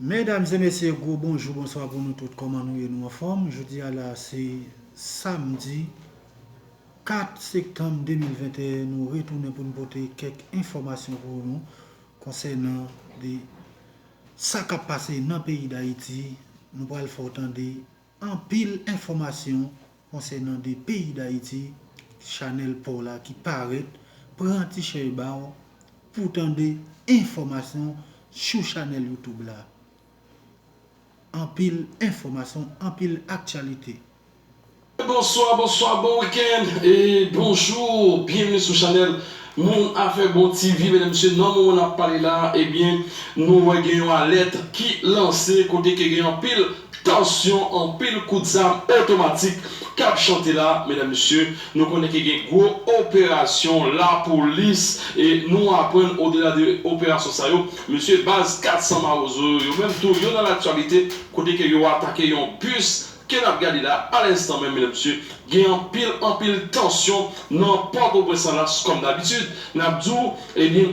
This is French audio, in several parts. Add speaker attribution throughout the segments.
Speaker 1: Mesdames et messieurs, bonjour, bonsoir pour nous tous. Comment nous en forme? Je dis à la c'est samedi 4 septembre 2021. Nous retournons pour nous porter quelques informations pour nous concernant ça qui a passé dans le pays d'Haïti. Nous allons faire entendre en pile informations concernant des pays d'Haïti. Chanel Paula qui paraît prend un t-shirt pour entendre des informations sur Chanel YouTube là. En pile information, en pile actualité.
Speaker 2: Bonsoir, bon week-end et bonjour, bienvenue sur Chanel Mon Affaire Bon TV, mesdames et messieurs. Non, on a parlé là, eh bien, nous avons une lettre qui lancée côté qui gagne en pile tension, en pile coup de zame automatique. Cap chanté là, mesdames et messieurs, nous connaissons qu'il y a une grosse opération, la police, et nous apprenons au-delà de l'opération ça, monsieur Baz 400 Marozo, même tout, dans l'actualité, côté que vous attaqué un bus. Qu'elle a regardé là, à l'instant même, mesdames et messieurs, il y a en pile tension, non pas de pression là, comme d'habitude. N'abdou, eh bien,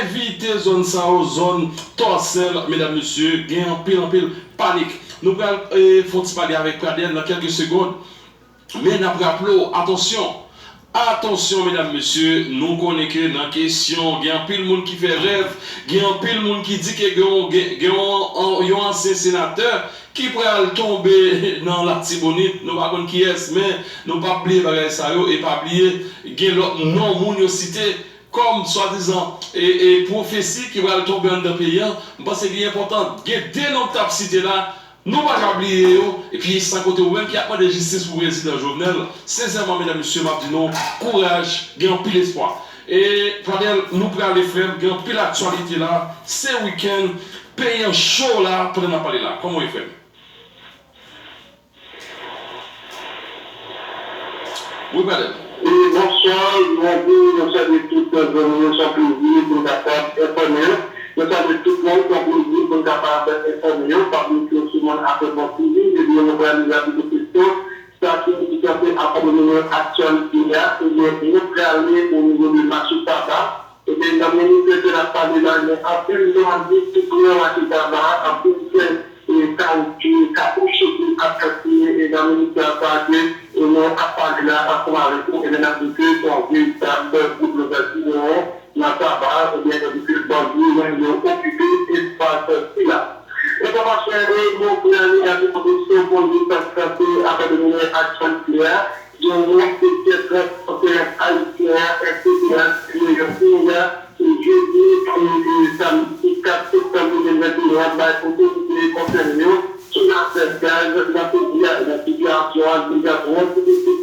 Speaker 2: évitez zone ça, zone torselle, mesdames et messieurs, il y a en pile panique. Nous allons parler avec Pradel dans quelques secondes, mais nous rappelons, attention, mesdames, messieurs, nous connaissons que dans la question, il y a un pile de monde qui fait rêve, il y a un pile de monde qui dit qu'il y a un ancien sénateur qui pourrait tomber dans la Tibonite, nous ne savons pas qui est, mais nous ne pouvons pas oublier ça et pas oublier qu'il y a l'autre nom qui cité comme soi-disant et prophétie qui va tomber dans le pays. Je pense que c'est important, il y a des noms qui cité là. Nous ne pouvons pas oublier, et puis sans côté ou même qui a pas de justice pour le président Jovenel. Sincèrement, mesdames et messieurs, Martino, courage, gain pile espoir. Et Pradel, nous prenons les frères, gain pile actualité là, c'est week-end, pays en chaud là, pour nous parler là. Comment il fait? Oui, Pradel.
Speaker 3: Bonsoir, nous saluons toutes les personnes qui sont plaisir pour capable d'informer. Nous saluons tout le monde qui sont plaisir pour capable d'informer. Parmi tout le monde a fait bon suivi, et bien nous allons regarder des questions. Ça qui est accompagné actualité là, et bien nous allons aller au niveau du marché tabac. Et bien dans le ministère de la famille, en plus nous avons dit tout le marché tabac, en plus et caoutchouc, caoutchouc, apprécié, et dans le ministère de la famille, et nous avons parlé là, ensemble avec nous, et les habitués sont véritables pour le bâtiment, dans le tabac, et bien depuis le bandit, nous avons occupé l'espace là. Et comme on fait, nous avons la proposition pour nous passer à devenir action claire, de nous peut-être haïtien, etc., jeudi et samedi 4 septembre 2021, pour tous les concernés, sur la situation obligatoire pour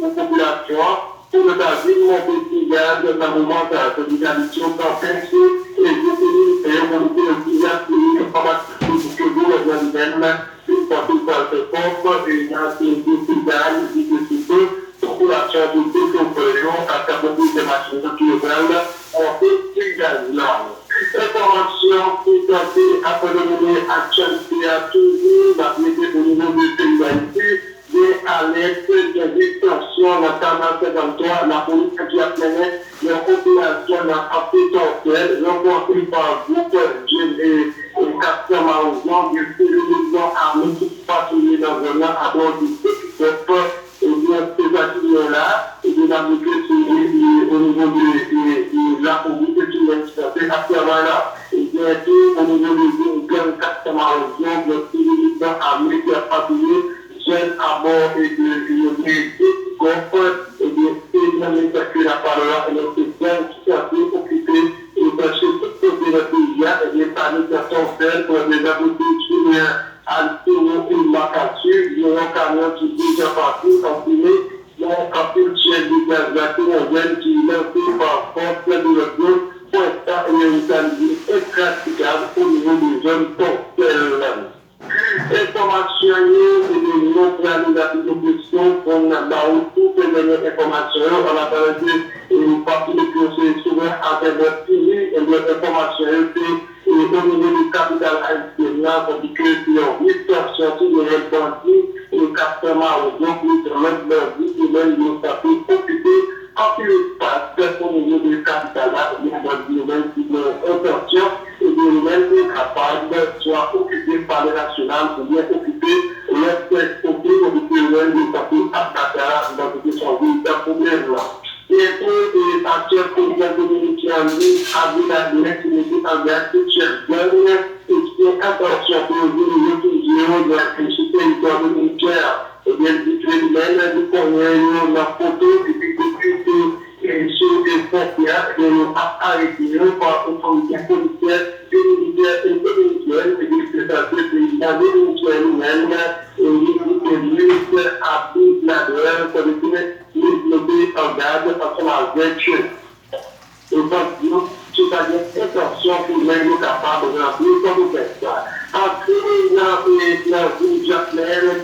Speaker 3: la population, pour le David, mon petit gars, dans le moment de l'égalité, pour penser et je et on dit aussi la information que vous avez même, une partie par ce corps, et il y a une difficulté, population de décompression, à travers des machines naturelles, on fait également. Information qui est après le actualité à toujours, la au niveau du pays d'Haïti, des alertes, des extensions, notamment 53, la police qui a mené une opération dans Afrique, rencontrée par groupe jeunes et capteurs marocains, des civilisations armées qui patrouillent dans un an à bord du peuple. Et bien, ces actions-là, et bien, au niveau de la police qui est exportée actuellement là, et bien, au niveau de gang marocains, des civilisations armées qui a patrouillé jeunes à bord et de groupes, et bien, c'est bien que la parole là, et les gens qui sont occupés et chercher tout côté de pays, et bien, parmi les personnes pour les aboutis à une macature, il y a un camion qui est déjà parti, empilé, il y a un capille de gaz lacrymogène qui est lancé par force de l'audio pour être une qualité impraticable au niveau des jeunes porteurs. Information, c'est de non-réalisation de questions qu'on a dans toutes les dernières informations. On a parlé une partie de conseils souvent avec le pays et les informations, c'est au niveau du capital haïtien, on dit que c'est une distorsion de répandue et le captement aux gens qui se mettent leur vie et même ils sont occupés en plus espace au niveau du capital, il y a des domaines qui ont intention et même capable soit occupé par les nationales ou bien occupé l'espèce occupé de partir à Dakar dans son véritable problème là. Et pour les acteurs présidents dominicains, avec la directivité en vertu dernière, et qui est attention pour les étudiants de la territoire dominicain, et bien, du connaît la photo, et puis, sur les frontières, et nous arrêté par l'autorité policière, militaire et dominicaine, et puis, c'est un peu président dominicain lui-même, et le ministre a pris la guerre pour développer en garde parce qu'on a vertu. Et donc, c'est-à-dire intention pour même capable de remplir comme ça. Après, il y a une claire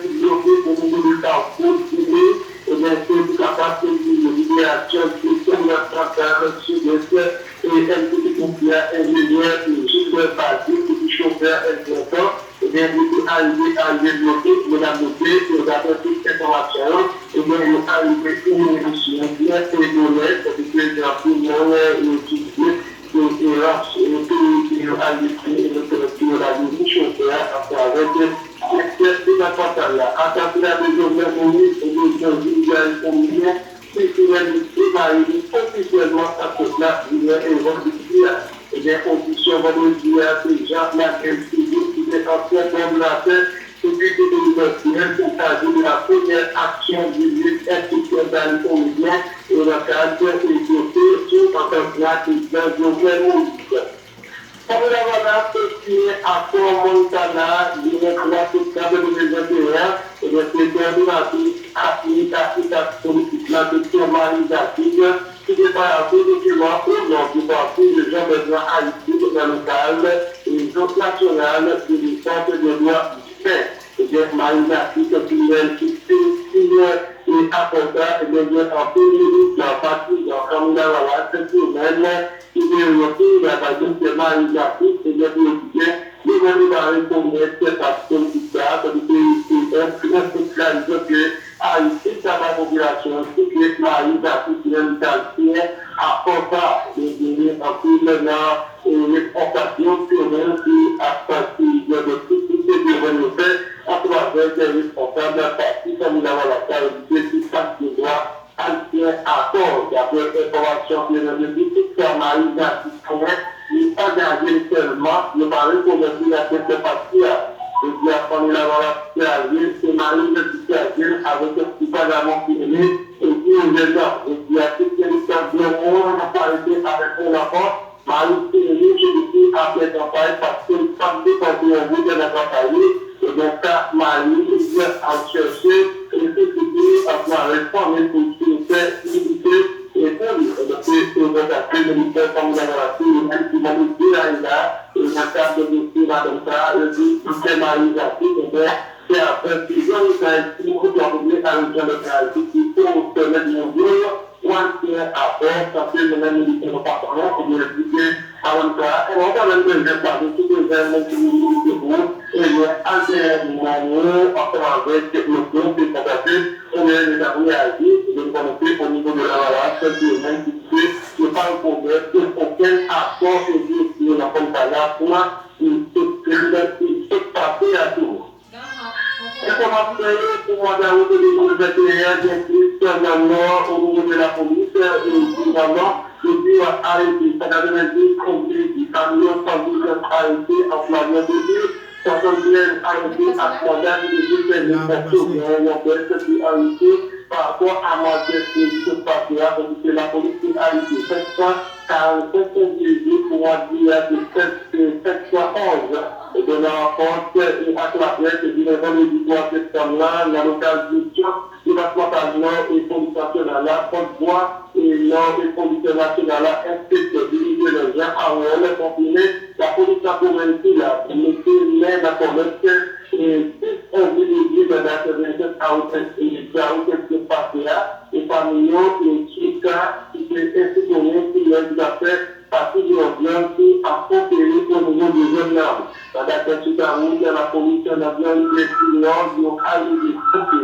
Speaker 3: qui bloque pour nous de parcours, et bien, c'est capable de libération, qui sont la transfert sur le ciel, et un petit pompier, ingénieur, juste basique, petit chauffeur, ingénieur, et bien, il est arrivé à développer, il a noté, il a fait toute information, et bien, il est arrivé une émission bien évoluée, c'est-à-dire que tout le monde est utilisé, la première action du but institutionnel comédien et le caractère exécutif en tant que gouvernement. Comme la postulé à Port-Montana, il est classique de 2021, et le secrétaire de l'application politique de formalisative, qui est par rapport au document au du parti de Jean-Benoît Haïti dans le cadre des autres nationales de l'État de droit du fait. Et bien, Marie-Jacques, qui et apporta et bien en pays la partie dans Camilla Wallace, même qui est aussi la base de Marie-Jacques, et bien les gens dans les commerces parce que ça, c'est que Haïti, ça va population, c'est que Marie-Jacques, qui est une quartier, apporta les données en plus maintenant, et les occasions qui à partir de tout ce que fait à travers les responsables de la partie, comme nous avons la salle de chaque droit, ancien accord, d'après l'information que nous avons dit, c'est que Marie-Jacques, il n'a pas engagé seulement, il va reconnaître la cette partie. Et puis, après, nous avons la salle, c'est Marie-Jacques avec un petit peu d'avant fini, et puis, on est là. Et puis, à toute l'histoire de monde, on n'a pas été avec un rapport. Marie-Jacques, je dis après campagne, parce que les femmes qui sont de la campagne, et donc, Marie a cherché et effectué à la réforme pour faire limiter et pour le militaire comme la même qui m'a dit là, et la carte de dossier là comme ça, et puis, c'est Marie-Jacques, c'est après plusieurs initiatives qui ont oublié à l'Union de Créative, qui faut se mettre en jour, ou un tiers à faire, ça fait le même militaire au partenaire, pour lui expliquer à l'emploi. Et on va même dire que tous les éléments qui nous disent et alternement à travers technologie qui sont passées, on est les derniers à dire, de connecter au niveau de la valeur, qui est même qui n'est pas un problème, aucun accord de la compagnie pour se passer à tout. Et comment faire pour avoir au niveau de vétérinaire, bien plus, au niveau de la police, et évidemment, le but a arrêté, c'est-à-dire des camions sans doute arrêtés en plein milieu de ville, certains biens arrêtés à travers les arrêtés par rapport à ma question spatiale, donc la police a arrêté 747 individus pour dire de 711 et de la rencontre et à la presse du 23 septembre, la localisation du département Nord et police nationale, Côte-d'Ivoire et Nord et police nationale, inspecteur dirigé les gens à rôle confiné, la police nationale là, mais la commerce et on dit de la intervention à haute spatiale et parmi eux, et qui est institutionnel qui est fait partie de l'ambiance qui a coopéré au niveau des jeunes larmes. La date de la route, la police nationale des clients, ils ont arrivé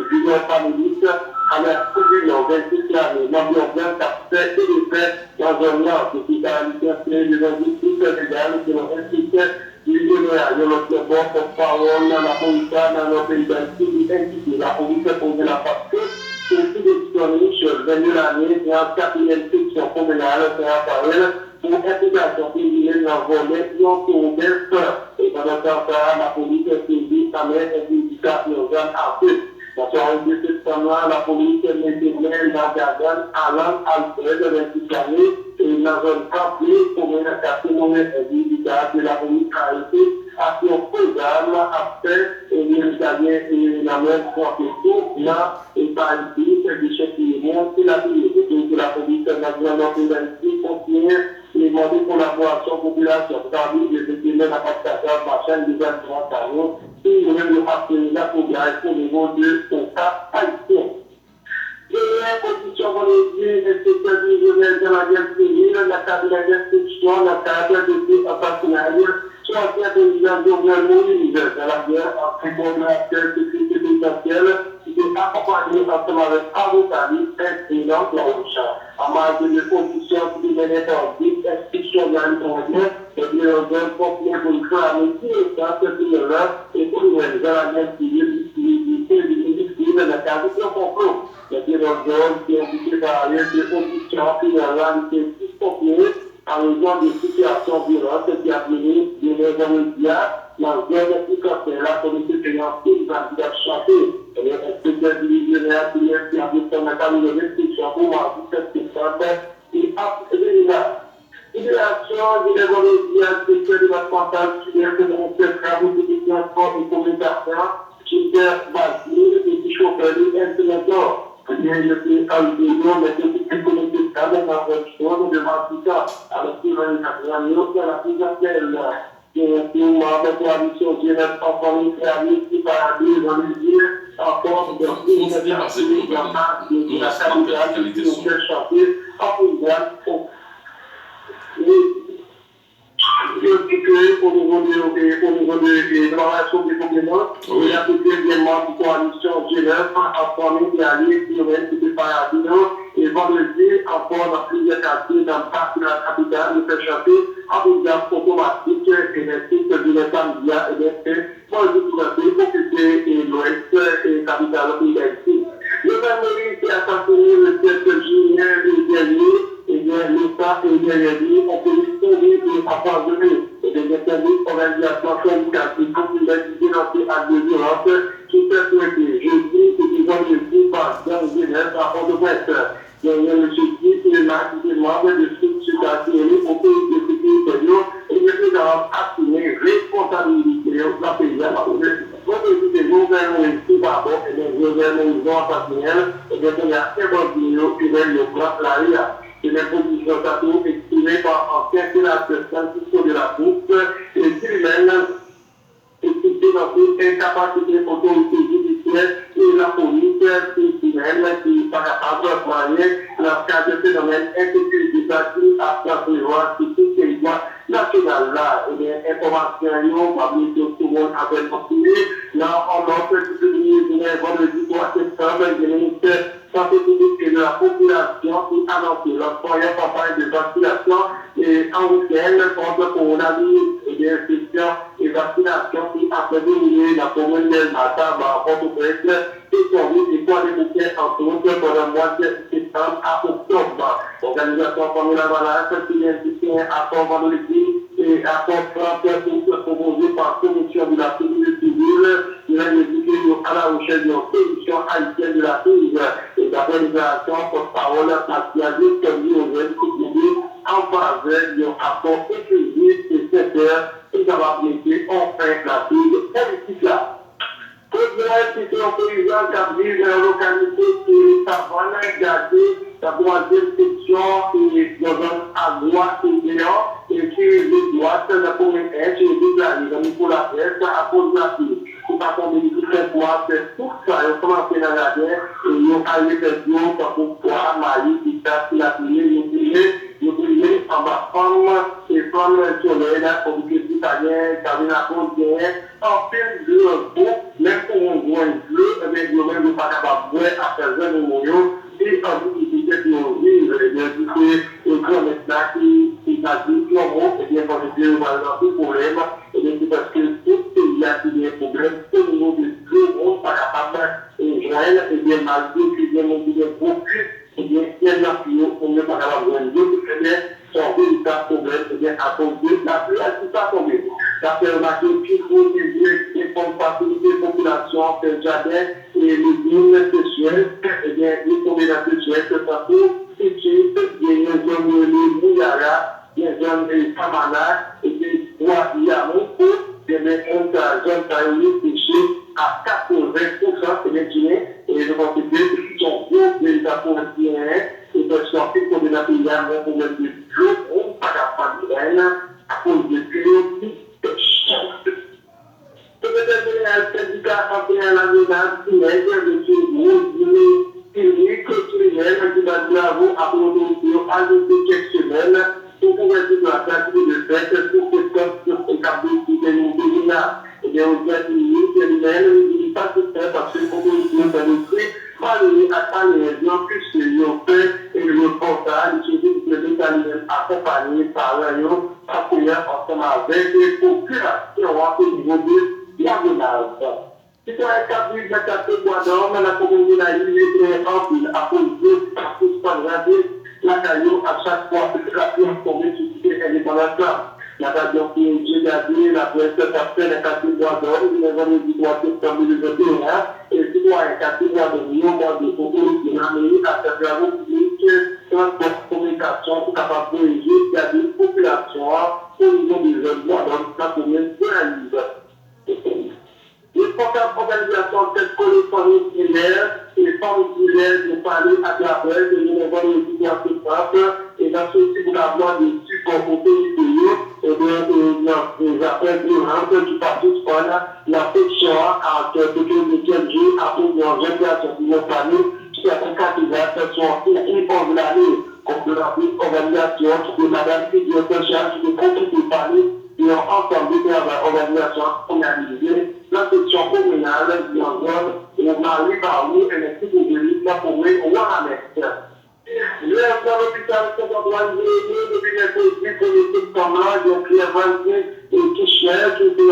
Speaker 3: plusieurs panélistes à la tribune 26 l'année. L'ambiance a fait et les faits dans un an. C'est une caractéristique des injustices légales qui ont impliqué l'Union. Notre bon porte-parole, la police dans notre pays d'Haïti, la police a posé la facture. C'est tout disponible sur le 22 l'année, c'est un quatrième section communale, c'est un parallèle pour implication criminelle dans le volet, qui ont trouvé peur. Et pendant ce temps, la police a saisi sa mère et dit qu'à urgence à feu. Dans ce de septembre, la police a mis des mains dans Gargan, Alan Alfred, de 26 années, et dans un campé, pour mener à témoigner de la police a été à son programme après l'Italien et la même profession, là, et par ici, c'est des chefs qui montent, c'est la police nationale d'Haïti continue et demander collaboration population, c'est-à-dire des équipements d'apportateurs, machin, des administrations, et nous appeler la population au niveau de son cas haïtien. Première position, on est dit, inspecteur divisionnaire de la guerre civile, la cabinet d'instruction, la cadre de partenariat, soit bien président Jovenel Moïse de la guerre en coordinateur de sécurité présidentielle, qui est accompagné ensemble avec Avocali, président de la Rocha. En marge de position qui devait être instruction de la Ligue et bien, on doit continuer pour le faire avec qui est ça, c'est pour le et pour le dans la guerre civile, de la cadre de complot. Les directeurs qui ont été variés de conditions fédérales qui sont en raison de situations violentes qui a mené de médias dans le la communauté financière va bien chanter. Les inspecteurs divisionnaires qui ont été dans les restrictions pour marquer cette question et après Libération de l'évolution de la responsable qui est de travaux de transport et communication, qui est basée et qui chauffeur d'instruments. Bien, je suis à l'idée, mais je suis connecté dans la région de Martinique, avec la présidentielle, qui est une coalition générale en famille créative qui va aller dans les îles, encore de la capitale qui nous fait chanter en pouvoir. Au niveau de la relation des compléments, il y a également une coalition Genève en famille qui allie qui est Paradino et vendredi encore dans plusieurs quartiers dans le parc de la capitale nous fait chanter en bouillage automatique et les sites de l'État média et des faits pour occuper l'Ouest et la capitale d'Haïti. Le même qui a assassiné le 7 juillet dernier, et bien l'État et les ont été soumis à empoisonner et des services organisations syndicales populaires qui dénoncent à des violences qui peuvent souhaiter. Je dis que ils ont été par dans le Genève à Port-de-Prince. Il y a M. Guy qui est là, qui est membre de structures attirées au pays de sécurité et qui est assumé responsabilité de la pays à la police. Donc, les gouvernements ici d'abord, et les gouvernements patriotes, et bien, il y a un bon vidéo qui est le plan de la RIA. Et les positions d'atout exprimées par ancien sénateur Francisco de la Course et lui-même expliqué dans une incapacité autorité judiciaire et la police criminelle qui n'est pas capable de moyen dans ce cas de phénomène insécurité à prévoir sur tout le territoire national là. Et les informations, parmi tout le monde avait postulé. Là, on a publié le vendredi 3 septembre, le ministère santé publique et de la population qui annonce leur première campagne de vaccination et en week-end contre le coronavirus et des infections et vaccinations qui a prévenu la commune de Matam à Port-au-Prince et sont mis et quoi des week-ends entre autres pendant le mois de septembre à octobre. L'organisation familiale Valence qui vient à son vendredi et à son 30 proposé par la commission de la sécurité civile, il a indiqué à la recherche d'une solution haïtienne de la crise. Et d'après l'opération, porte-parole, Mathiasis, comme dit au en faveur d'un accord exclusif et sincère qui va appliquer enfin la crise politique là. C'est un paysan qui vit dans la localité qui est savane, gardée, la troisième section et dans un droite et géant et qui est de droite, la commune H et déclarée dans Nicolas Est à cause de la crise. Pour pas tomber du traitement, c'est tout ça, ils ont commencé dans la guerre et ils ont allé faire du haut pour pouvoir marier, qui t'a la prière, ils ont prié en bas femme et femme soleil, là, pour que italien, Carminaco, en fait, de même pour on voit un bleu, eh bien, nous même pas capable de voir à faire un numéro, et en difficulté pour vivre, eh bien, c'est un grand maintenant qui a dit, comment, eh bien, quand je dis, on va avoir des problèmes, eh bien, c'est parce que tout pays a des problèmes, au niveau de tout le monde, pas capable de joindre, eh bien, malgré que bien, on dit des gros eh bien, il y a un tuyau, on n'est pas capable de joindre, eh bien, son véritable problème, eh bien, à cause de la pluie, c'est pas tombé. Ça fait remarquer qu'il faut des fonds faciliter la population, faire le jardin et les lignes sexuelles, eh bien, les combinaisons sexuelles, c'est ça pour situer des zones de Mouyara, des zones de Samana, et des bois Yamou, pour des zones de péché à 80%, c'est bien tiré, et je pense que c'est son gros véritable problème, et parce qu'en fait, comme on a payé un problème de flot, on n'a pas capable de graines à cause de tuyaux. Peut-être un syndicat entre la menace qui est de ce monde, qui va dire à vous, à l'autorité, à quelques semaines, pour pouvoir dire la quantité de fête, pour que ce soit établi qui est une déterminante. Et bien, on dit que lui-même, il n'est pas tout fait parce que pour nous faire le prix, parler à les gens puisque ils ont fait et le portail, ils sont les accompagnés par eux, appuyer ensemble avec les populations au niveau de la menace. Si tu as établi la catégorie d'hommes, la communauté naïve est en ville à cause de la caillou à chaque fois que la pluie tombée sur les indépendants. La radio qui est gardée, la presse a fait la catégorie d'hommes, les années du 3 septembre 2021, et si tu as une catégorie de millions de photos qui n'ont à faire la publique, transport, communication, pour capable de réagir, il y a des populations au niveau des jeunes, donc ça peut bien se réaliser. Les organisations telles que les familles similaires, les familles similaires de parler à travers de l'éducation simple et dans ce type d'avoir des supports au pays, et des appels de qui participent à la section à quelques jours après une organisation de nos familles qui a un candidat sont uniformes de l'année, comme de la organisation, de madame qui est en charge de contribuer à parler et ensemble de travail organisation organisée. La section communale du zone où Marie Barou et les petits ouvriers la commune ou à la messe. L'hôpital s'est organisé depuis les politiques comme là, j'ai pris un 26 et qui cherche, qui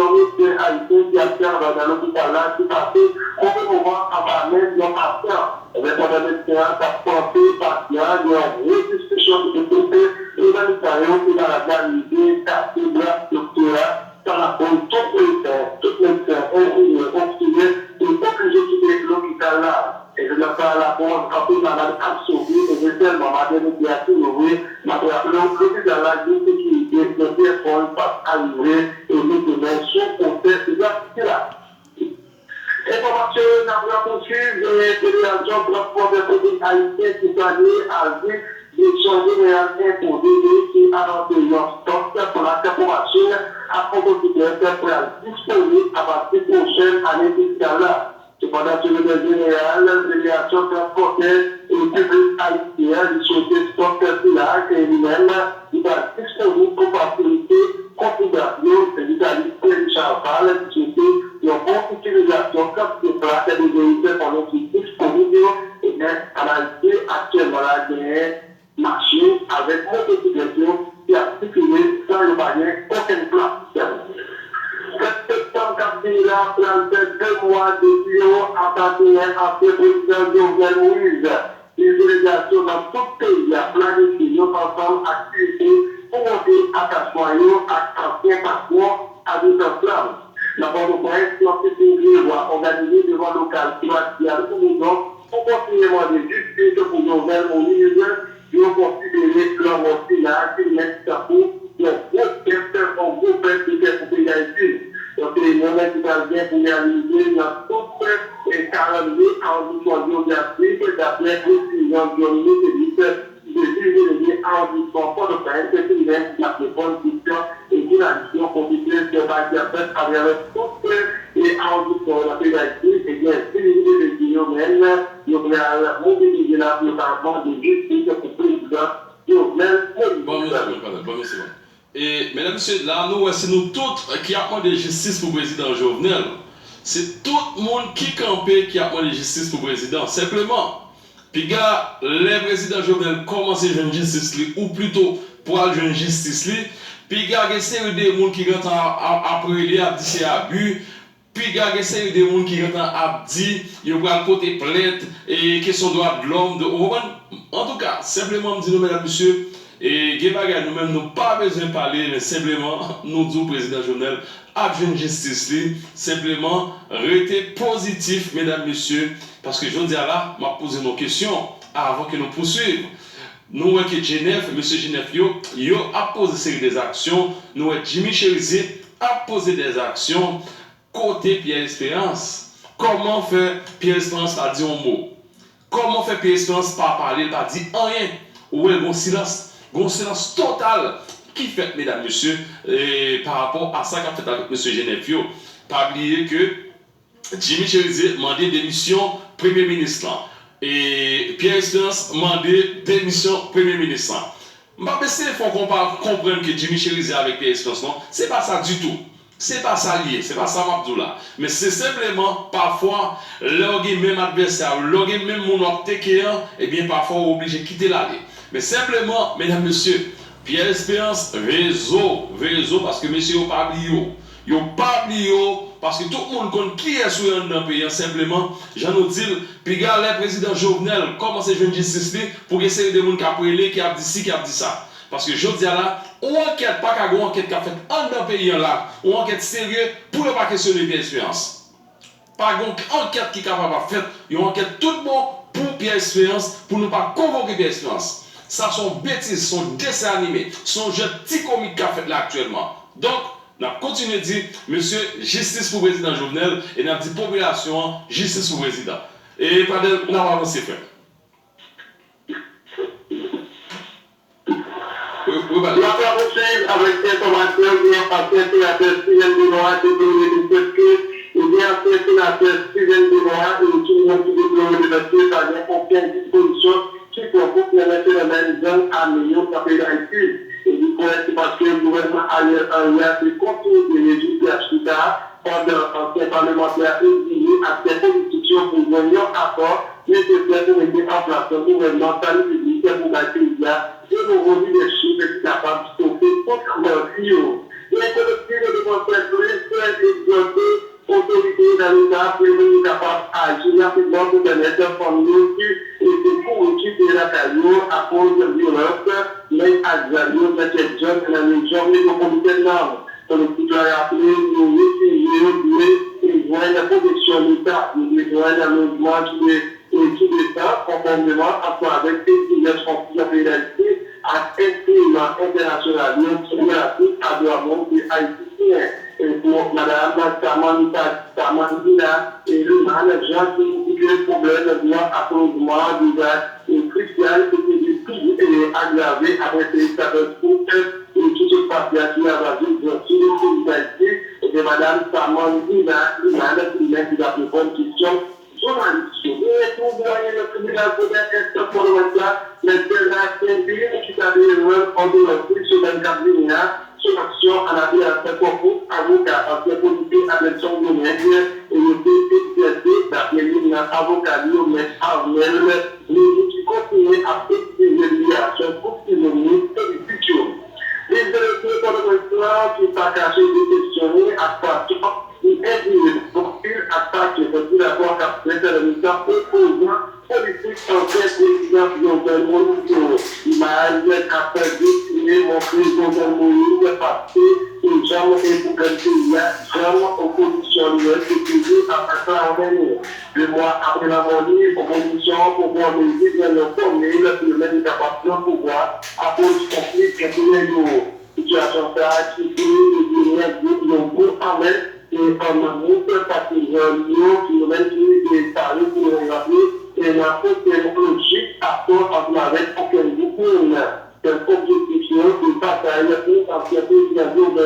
Speaker 3: est haïtien, qui a fait dans l'hôpital là, qui passait au moment à ma messe, non patient. Mais pendant l'expérience, à porter patient, il y a une grosse discussion qui s'est faite, et dans l'expérience, il a réalisé, casser, bras, doctorat, ça la pose toutes les ingénieurs, auxiliaires, et obligé de quitter l'hôpital là. Et je ne pas la pose quand il malade absorbé, et je tellement madame qui a trouvé, l'hôpital là, de sécurité, le téléphone pas arrivé, et les domaines sont comptés, c'est là. Information n'a pas poursuivre les fédérations transport des produits haïtiens qui sont allés à vie direction générale imposée qui a lancé leur stock pour la corporation à prototyper pour la disponible à partir de la prochaine année fiscale. Cependant, sur le général, la fédération transporteur et public haïtien du souhaitait stock là et lui-même il va disponible pour faciliter configuration de l'Italie et Charval qui souhaitait leur bonne utilisation comme des plaques et des véhicules pendant qu'ils sont disponibles et bien analyser actuellement la machine avec modification qui a circulé sans le barrière aucune place. Cette septembre, Kabila a fait 2 mois de bureau appartenant à ce président Jovenel Moïse. Les délégations dans tout le pays ont planifié nos ensemble activités pour monter attachement à ancien passeport à des flammes. La Banque de presse, l'entreprise va organiser devant le local qui va se faire pour continuer de justice pour Jovenel Moïse. Ils ont considéré leur là qui met sa peau, leur gros père qui était pour payer ici. Donc, les moyens qui vont bien pour réaliser dans toutes les 42 arrondissements géographiques, d'après précision géométrique, de juger arrondissements Port-au-Prince, qui viennent de la bonne question et qui la mission constituée de Badiapet à travers toutes les arrondissements de la pays d'Haïti, et bien, civiliser les guillemets même, nous voulons mobiliser la plupart de justice pour le président.
Speaker 2: Bon, monsieur, et mesdames mesdames et messieurs, là, nous, c'est nous tous qui avons demandé justice pour le président Jovenel. C'est tout le monde qui campait qui a demandé justice pour le président. Simplement, puis gars, les présidents Jovenel commencent à jouer justice, ou plutôt pour aller jouer justice, puis gars, il y a une série de gens qui rentrent après lui, a dit c'est abus. Puis il y a une série de gens qui rentrent à dit, ils vont porter plainte et question de droits de l'homme. En tout cas, simplement, disons, mesdames et messieurs, et nous-mêmes, nous pas besoin de parler, mais simplement, nous disons au président Jovenel, à une justice, simplement, restez positif, mesdames et messieurs, parce que je dis là, m'a posé nos questions avant que nous poursuivions. Nous voyons que Genève, M. Genève, il a posé des actions, nous voyons Jimmy Cherizier a posé des actions côté Pierre Espérance. Comment faire Pierre Espérance pas dire un mot? Comment faire Pierre Espérance pas parler, pas dire rien? Ou est-ce un silence total qui fait, mesdames et messieurs, par rapport à ça qu'a fait avec M. Genève. Pas oublier que Jimmy Cherizier demandé démission Premier ministre. Et Pierre Espérance demandé démission Premier ministre. Je ne sais pas qu'on comprendre que Jimmy Cherizier avec Pierre Espérance, non, c'est pas ça du tout. C'est pas ça lié, c'est pas ça Mabdoula. Mais c'est simplement, parfois, l'orgue même adversaire, l'orgue même mon obtéquéant, et bien parfois obligé de quitter l'allée. Mais simplement, mesdames, messieurs, Pierre Espérance, réseau, parce que messieurs, ils pas oublié, parce que tout le monde connaît qui est sur un pays, simplement, j'en ai dit, puis regarde le président Jovenel, comment c'est jeune justice pour essayer de gens qui a prélé, qui a dit ci, qui a dit ça. Parce que je dis là, on enquête pas qu'à une enquête qui a fait un pays là, on enquête sérieux pour ne pas questionner Pierre Espérance. Pas une enquête qui est capable de faire, une enquête tout le monde pour Pierre Espérance, pour ne pas convoquer Pierre Espérance. Ça sont bêtises, sont dessins animés, sont jeux petits comiques qu'a fait là actuellement. Donc, on a continué de dire, monsieur, justice pour le président Jovenel, et on a dit population, justice pour le président. Et pardon, on a avancé, frère.
Speaker 3: La poursuivre avec l'information bien passée sénateur Steven Benoît de l'Université et bien sénateur Steven Benoît et tout le monde qui veut l'Université par aucune disposition qui propose de mettre les mêmes zones à millions de pays d'Haïti. Et du coup, c'est parce que le gouvernement a continué de réduire l'Achita pendant un parlementaire exilé à cette institution pour venir un accord nécessaire pour mettre en place un gouvernement public pour la pays. Et nous revenons des chiffres qui sont capables de stopper contre leur vie. Les collectivités de construire exhorter autorités dans l'État pour être capables d'agir rapidement pour permettre aux familles qui étaient pour quitter la carrière à cause de violence, mais aggravées dans cette zone de la région métropolitaine nord. Pour le coup, rappelé, nous réfugiés, ils voient la protection de l'État, ils voient un logement qui descend conformément avec les frontières pénalisées à instrument international géographique à droit de haïtien. Et pour Mme Tamandina et le manager qui dit que le problème de l'approvisionnement du crucial qui est aggravé avec les stades et tout ce parti qui a basé sur les pénalités et de Mme Tamandina, qui a posé une question. Journaliste, vous voyez le tribunal pour être pour le cas, mais c'est la CNP qui a des erreurs en dehors sur le cabinet, sur l'action en appui à ce propos, avocat, en ce politique, avec son domaine, et le PPCC, d'après l'avocat, mais Armel, qui continue à exprimer son continuité et du futur. Les électeurs pour le restaurant qui sont cachés de questionner à partir il est attaque de l'accord capitaine de l'État opposant politique en fait président Jovenel Moïse. Il m'a après destiné mon président Moïse parce que les gens et pour gagner jamais opposition c'est toujours après ça en année. Le mois après la mort, opposition pour voir les idées de former le même capacité pour voir à cause du conflit qui est une situation qui est une bonne amène. Et pendant notre patrimoine, qui nous mène des tarifs pour les rappeler, et la logique à faire avec aucun groupe. C'est l'objectif de bataille pour empiéter la vie de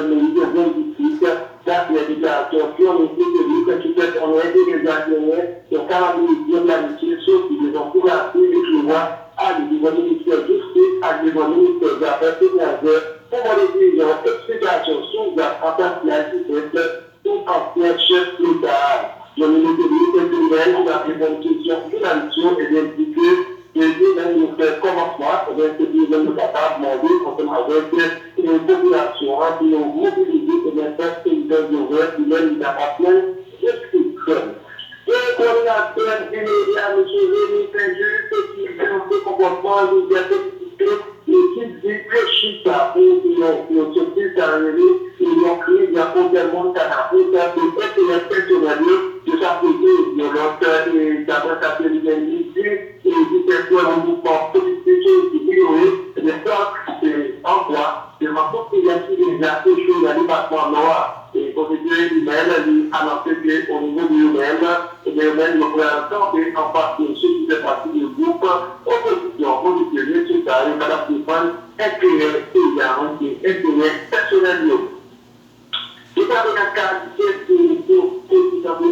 Speaker 3: justice, la déclaration qui ont été tenues, qui fait qu'on a été réalisé, le calendrier de l'amitié, ceux qui les ont encouragés et qui voient à des ministères de justice, à des ministères des affaires étrangères, pour les dirigeants, explication bonne question journalistique, et bien dit que nous fait commencement, et bien c'est nous capables de demander ensemble avec une population qui nous mobilise et bien faire territoire de l'Ouest, qui nous appartient jusqu'à le coordinateur immédiat, M. Rémi Saint-Just, qui fait un comportement de l'équipe dit Chita pour nos surprises à arriver, ils ont créé il y a autrement qu'à la route, c'est les personnels de sa côté, de l'autre, et d'après sa télévision, et du personnel en mouvement politique, qui dit, les forces, c'est en quoi, c'est ma population qui a échoué dans le département noir. Et pour dire lui-même, lui annoncer qu'au niveau de lui-même, et lui-même, il pourrait tenter en partie ceux qui font partie du groupe opposition, positionner sur ça, et madame Stéphane, intérêt évidemment, et intérêt personnel. Il y a une qualité pour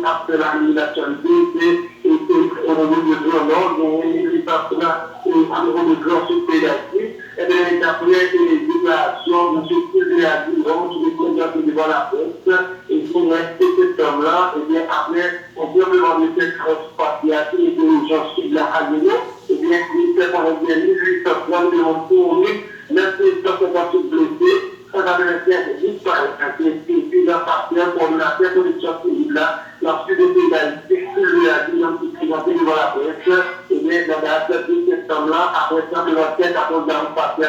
Speaker 3: après la nationalité, et au niveau de grand nord, il y a une au niveau de grand sud-pédagogique, et bien, d'après les déclarations, M. Sylvie a dit, donc, je vais présenter devant la presse, et pour rester cet homme-là, et bien, après, on peut demander cette transpaciation et d'intelligence qui l'a allié, et bien, il fait pendant bien 1800 de mon tourné, 958 blessés, ça va faire disparaître, et puis, la partie pour la protection civile là, lorsque le pays d'Haïti, Sylvie a dit, donc, il présenté devant la presse, et bien, la date de cet homme-là, après ça, de la tête, à cause d'un papier,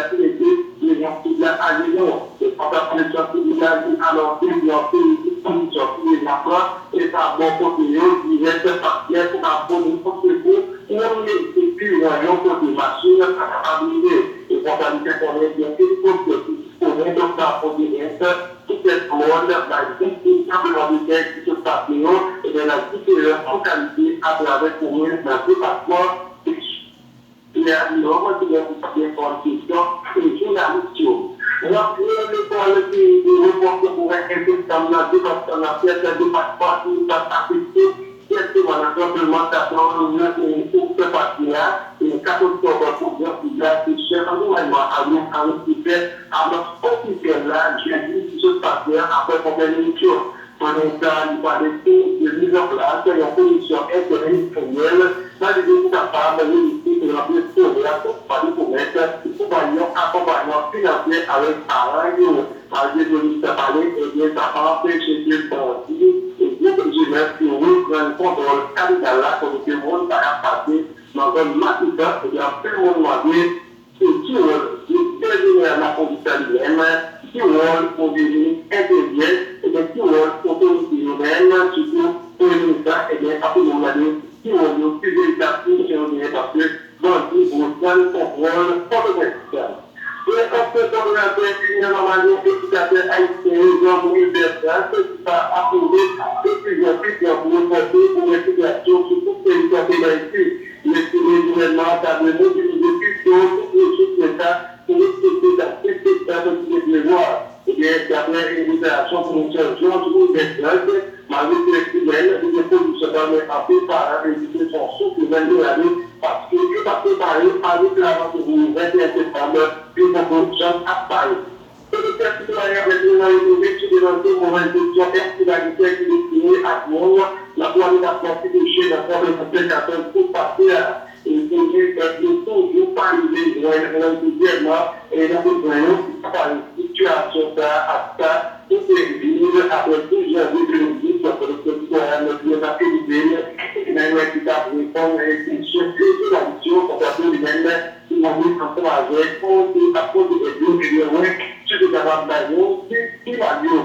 Speaker 3: les gens qui l'ont allié, et quand la protection civile a dit, alors, ils ont fait une condition qui les apprend, et ça, bon, côté, ils restent papier pour apprendre une fois que vous, on est, et puis, on a un côté machine, à habilité, et quand on dit qu'on est bien, il faut que on est donc dans le tout cette monde, simplement du texte qui se passe, et bien la différence en qualité à travers pour nous dans le département. Il y a une autre qui est bien pour une question, c'est journalistique. Donc, l'école qui reporte pour un système dans le département, c'est pas affecté. C'est la réglementation pour ce parti-là, et 4 octobre pour dire qu'il y a des chefs normalement à nous, à notre officiel là, j'ai dit que ce parti-là, après combien de lectures, on est dans de mise en place, il y a une commission interministérielle, ça veut dire capable de réussir de remplir ce projet pour mettre accompagnement financier avec parents, par des ministres parler, et bien ça va empêcher de partir, et bien que je mets sur un contrôle capital là, pour que le monde va passer dans un massif, et bien tout le monde m'a dit, qui rôle la condition lui-même, qui rôle pour devenir intelligent, et bien qui rôle pour autorité humaine, surtout pour les ministères, et bien après on m'a dit, qui rôle le plus véritable, parce que dans le contrôle protocolaire. Et on peut donner une normalité efficace haïtienne, Jean-Louis Bertrand, qui va approuver plusieurs pistes pour reporter pour l'intégration sur tout le territoire d'Haïti. Le gouvernement a mobilisé plutôt toutes les choses de l'État pour respecter la spécificité de devoirs. Et bien, d'après une déclaration pour M. Jean-Louis Bertrand, malgré que les positions dans les papiers par les sont supplémentaires de l'année, parce que tout a préparé avec l'avance du 21 septembre, une proposition à Paris. Et le texte citoyen maintenant est nommé sur des enjeux pour une question extraditaire qui est destinée à Lyon, la coordination fiduciaire de la Convention pour passer à une toujours pas arrivé et la besoin par une situation à ça, tout est visible après plusieurs vidéos pour le citoyen, le bien accueilli, et même qui a répondu et qui cherche la mission pour la lui-même, qui m'a mis en trajet, pour apporter des lieux et des lois, sur les avantages, qui va dire.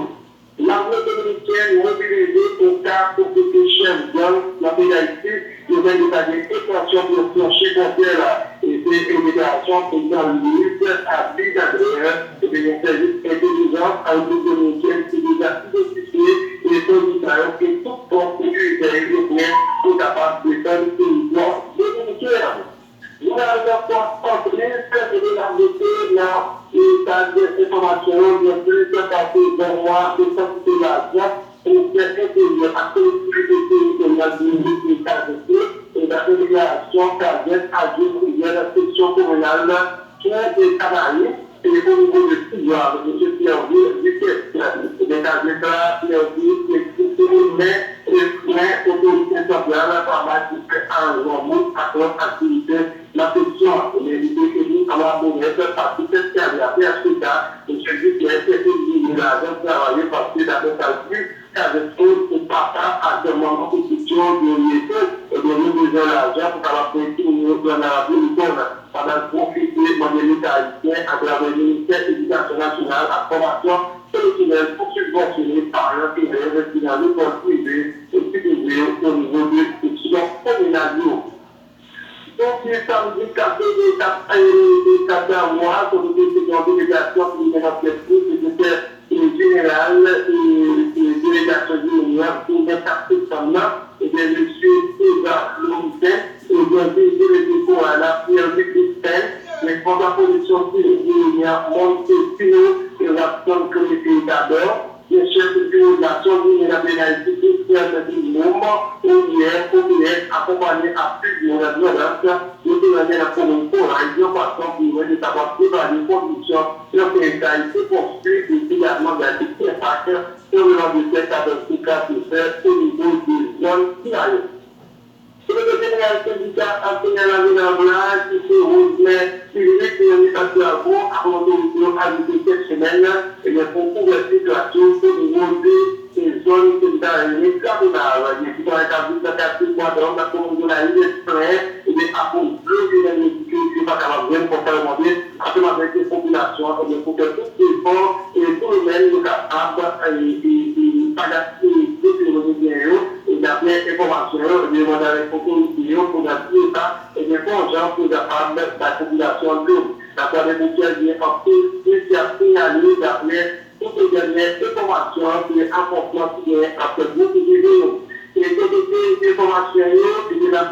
Speaker 3: L'armée dominicaine mobilisée au cas pour que les chefs dans la pénalité, ils ont détaillé équation pour plancher contre la et c'est une déclaration qui dans l'île à Bidadère et des services intelligents à une dominicaine qui déjà identifié les conditions et tout pour sécurité européenne pour capable de faire le territoire dominicain. Nous avons rencontré de l'armée l'état d'information, bien plus, passer vers moi, de sortir l'argent, pour faire intégrer à tous les territoires de l'État et la fédération cadette à la section communale qui a été travaillée et au niveau de pouvoir de M. Pierre-Ville, du test, des cadres Pierre-Ville, mais autorités centrales travaillent pour faire un remonte à leur activité. La question est définie à la monnaie parce que cette carrière, je dis que c'est l'argent travailler parce que d'abord ça dit qu'avec eux, c'est papa à ce moment de situation de l'État et de nous besoin l'argent pour avoir pris dans la vie pendant profiter de l'État haïtien à travers le ministère de l'Éducation nationale à formation professionnelle pour subventionner par l'intérêt de dans l'école privée et privée au niveau de l'éducation communale. Donc, il est samedi 4 mois, sur le président de délégation pour le général et délégation générale pour les 4 septembre, et bien, M. César Lomiten, et bien, le dépôt à la Pierre-Luc Christelle, les fonds d'apposition civile, Montesino, et la zone comité d'abord. Le chef de la zone de la pénalité du moment où il est accompagné à plus de la violence, de la commune pour la région passant pour de savoir préparer les conditions de la pénalité poursuivre également de la impact sur le long de cette adoption qui fait au niveau des zones qui arrivent. Le général syndicat a signalé la blanche qui se roule, mais il est qui est à travaux à l'autorité à cette semaine et les concours de situation au niveau des zones syndicales capitales. Il est dans l'établi de 4 mois dans la commune de la île Esprit et des apôtres de l'éducation pas capable de conformer avec les populations et les pour que tout effort et tout le monde est capable de pas gaspiller et d'avoir information de demander avec l'autorité pour garantir ça et bien pour gens pour capable la population de la coalition vient en plus qui a signalé d'après toutes les dernières informations qui est importante qui est après beaucoup de vidéos et toutes les informations qui est la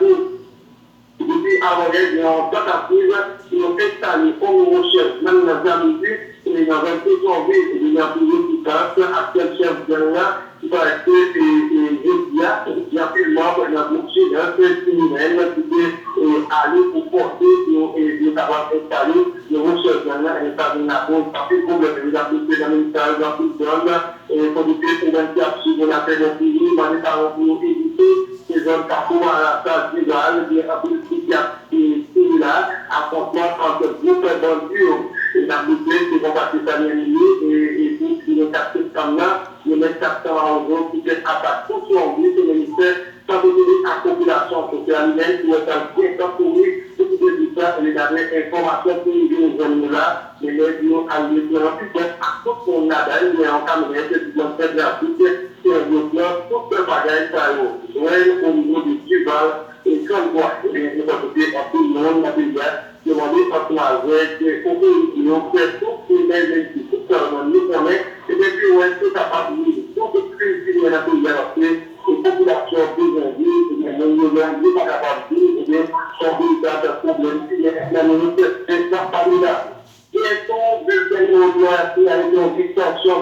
Speaker 3: depuis avant il y a une tentative qui ont installé au niveau chef même dans la musique et dans un peu tombé il y a plusieurs qui passent à quel chef de là qui va être il y a plus de membres dans le groupe c'est criminel qui peut aller pour porter et savoir installer le chef de là et ça vient à cause parce que problème il y a plus de ministère dans toute zone et pour du présidentiel sur la paix de civil on est à éviter ces zones carrefour à la place légale bien qui là affrontement entre groupes bandits et la bouteille qui vont passer sa et puis le 4 septembre là le 4 septembre qui fait attaque tout son vie sur le ministère sans donner à la population sociale qui est en bien courir tout ce qui est les dernières informations qui nous là les médias à l'étranger à tout son adresse et en caméra qui vont faire de la bouteille sur le plan tout ce bagage ça au niveau du Duval et comme quoi les autorités en tout le monde la prière demander à tout avec au niveau fait tout les instituts nous connaît et depuis où est-ce que ça passe tout ce qui est la prière les populations aujourd'hui les gens pas capable de dire sont véritable problème qui est la ministre est pas là et son deuxième mot avec une extension